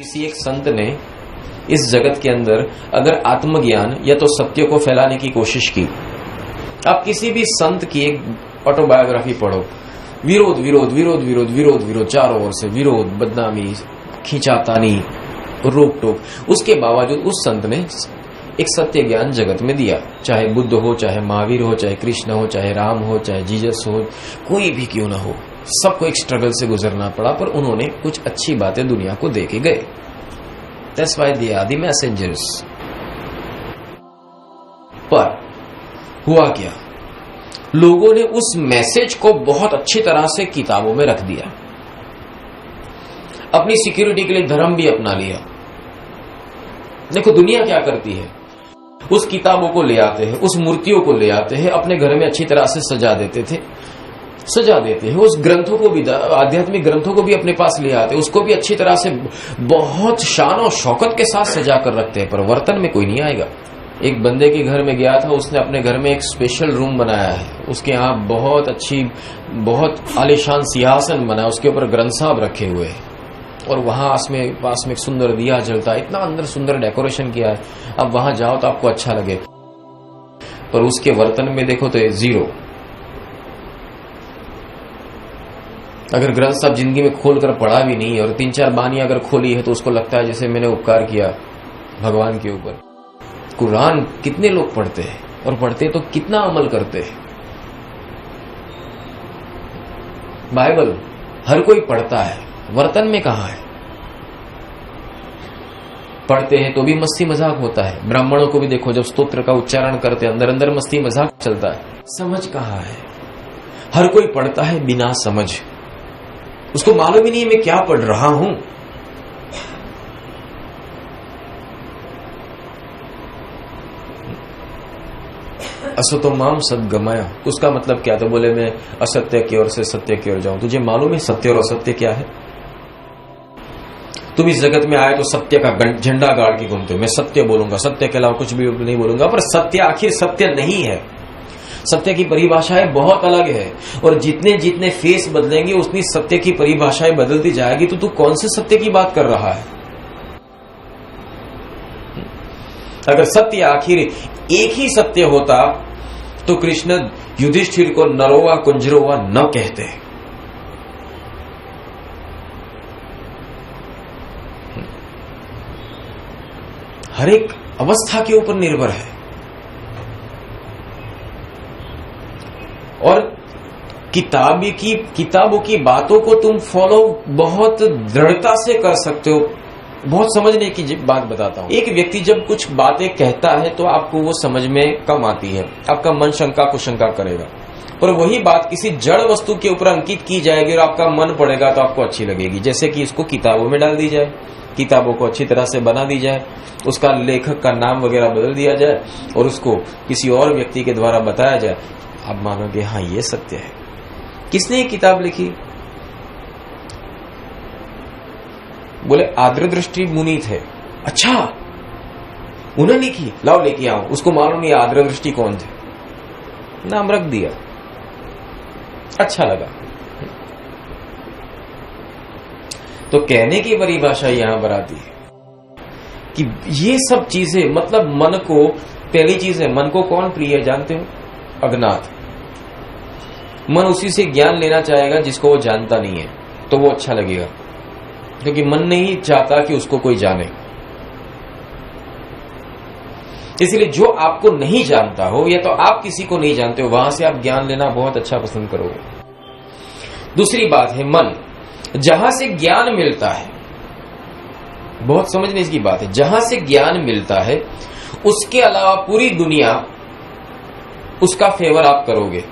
किसी एक संत ने इस जगत के अंदर अगर आत्मज्ञान या तो सत्य को फैलाने की कोशिश की, आप किसी भी संत की एक ऑटोबायोग्राफी पढ़ो, विरोध विरोध विरोध विरोध विरोध विरोध, चारों ओर से विरोध, बदनामी, खींचातानी, रोक टोक, उसके बावजूद उस संत ने एक सत्य ज्ञान जगत में दिया। चाहे बुद्ध हो, चाहे महावीर हो, चाहे कृष्ण हो, चाहे राम हो, चाहे जीसस हो, कोई भी क्यों ना हो, सबको एक स्ट्रगल से गुजरना पड़ा, पर उन्होंने कुछ अच्छी बातें दुनिया को दे के गए। That's why they are the messengers। पर हुआ क्या, लोगों ने उस मैसेज को बहुत अच्छी तरह से किताबों में रख दिया, अपनी सिक्योरिटी के लिए धर्म भी अपना लिया। देखो दुनिया क्या करती है, उस किताबों को ले आते हैं, उस मूर्तियों को ले आते हैं, अपने घर में अच्छी तरह से सजा देते हैं, उस ग्रंथों को भी, आध्यात्मिक ग्रंथों को भी अपने पास ले आते हैं, उसको भी अच्छी तरह से बहुत शान और शौकत के साथ सजा कर रखते हैं, पर वर्तन में कोई नहीं आएगा। एक बंदे के घर में गया था, उसने अपने घर में एक स्पेशल रूम बनाया है, उसके यहाँ बहुत अच्छी, बहुत आलीशान सिंहासन बनाया, उसके ऊपर ग्रंथ साहब रखे हुए हैं, और वहां पास में एक सुंदर दिया जलता है, इतना अंदर सुंदर डेकोरेशन किया है। अब वहां जाओ तो आपको अच्छा लगे, पर उसके वर्तन में देखो तो जीरो। अगर ग्रंथ साहब जिंदगी में खोलकर पढ़ा भी नहीं और 3-4 बानी अगर खोली है तो उसको लगता है जैसे मैंने उपकार किया भगवान के ऊपर। कुरान कितने लोग पढ़ते हैं, और पढ़ते तो कितना अमल करते हैं। बाइबल हर कोई पढ़ता है, वर्तन में कहां है। पढ़ते हैं तो भी मस्ती मजाक होता है। ब्राह्मणों को भी देखो, जब स्तोत्र का उच्चारण करते हैं अंदर अंदर मस्ती मजाक चलता है। समझ कहां है, हर कोई पढ़ता है बिना समझ, उसको मालूम ही नहीं मैं क्या पढ़ रहा हूं। असतो माम सद्गमय, उसका मतलब क्या, तो बोले मैं असत्य की ओर से सत्य की ओर जाऊं। तुझे मालूम है सत्य और असत्य क्या है? तुम इस जगत में आए तो सत्य का झंडा गाड़ के घूमते हो, मैं सत्य बोलूंगा, सत्य के अलावा कुछ भी नहीं बोलूंगा, पर सत्य आखिर सत्य नहीं है। सत्य की परिभाषाएं बहुत अलग है, और जितने जितने फेस बदलेंगे उतनी सत्य की परिभाषाएं बदलती जाएगी। तो तू कौन से सत्य की बात कर रहा है? अगर सत्य आखिर एक ही सत्य होता तो कृष्ण युधिष्ठिर को नरोवा कुंजरोवा न कहते। हर एक अवस्था के ऊपर निर्भर है, और किताबों की बातों को तुम फॉलो बहुत दृढ़ता से कर सकते हो। बहुत समझने की बात बताता हूं। एक व्यक्ति जब कुछ बातें कहता है तो आपको वो समझ में कम आती है, आपका मन शंका कुशंका करेगा, पर वही बात किसी जड़ वस्तु के ऊपर अंकित की जाएगी और आपका मन पड़ेगा तो आपको अच्छी लगेगी। जैसे कि इसको किताबों में डाल दी जाए, किताबों को अच्छी तरह से बना दी जाए, उसका लेखक का नाम वगैरह बदल दिया जाए और उसको किसी और व्यक्ति के द्वारा बताया जाए, आप मानोगे हाँ ये सत्य है। किसने ये किताब लिखी? बोले आर्द्र दृष्टि मुनि थे। अच्छा, उन्होंने लिखी, लाओ लेके आओ। उसको मालूम नहीं आर्द्र दृष्टि कौन थे, नाम रख दिया, अच्छा लगा। तो कहने की परिभाषा यहां पर आती है कि ये सब चीजें, मतलब मन को, पहली चीज है मन को कौन प्रिय है जानते हो? अज्ञात। मन उसी से ज्ञान लेना चाहेगा जिसको वो जानता नहीं है, तो वो अच्छा लगेगा, क्योंकि मन नहीं चाहता कि उसको कोई जाने। इसलिए जो आपको नहीं जानता हो या तो आप किसी को नहीं जानते हो, वहां से आप ज्ञान लेना बहुत अच्छा पसंद करोगे। दूसरी बात है मन, जहां से ज्ञान मिलता है, बहुत समझने की बात है, जहां से ज्ञान मिलता है उसके अलावा पूरी दुनिया उसका फेवर आप करोगे,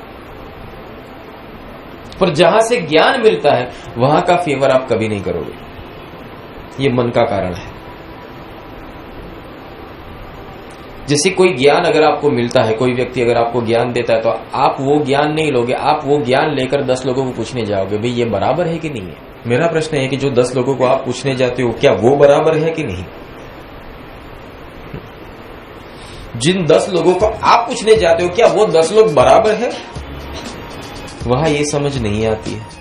पर जहां से ज्ञान मिलता है वहां का फेवर आप कभी नहीं करोगे। ये मन का कारण है। जैसे कोई ज्ञान अगर आपको मिलता है, कोई व्यक्ति अगर आपको ज्ञान देता है, तो आप वो ज्ञान नहीं लोगे, आप वो ज्ञान लेकर 10 लोगों को पूछने जाओगे, भाई ये बराबर है कि नहीं है। मेरा प्रश्न है कि जो 10 लोगों को आप पूछने जाते हो, क्या वो बराबर है कि नहीं? जिन 10 लोगों को आप पूछने जाते हो, क्या वो 10 लोग बराबर है? वहां ये समझ नहीं आती है।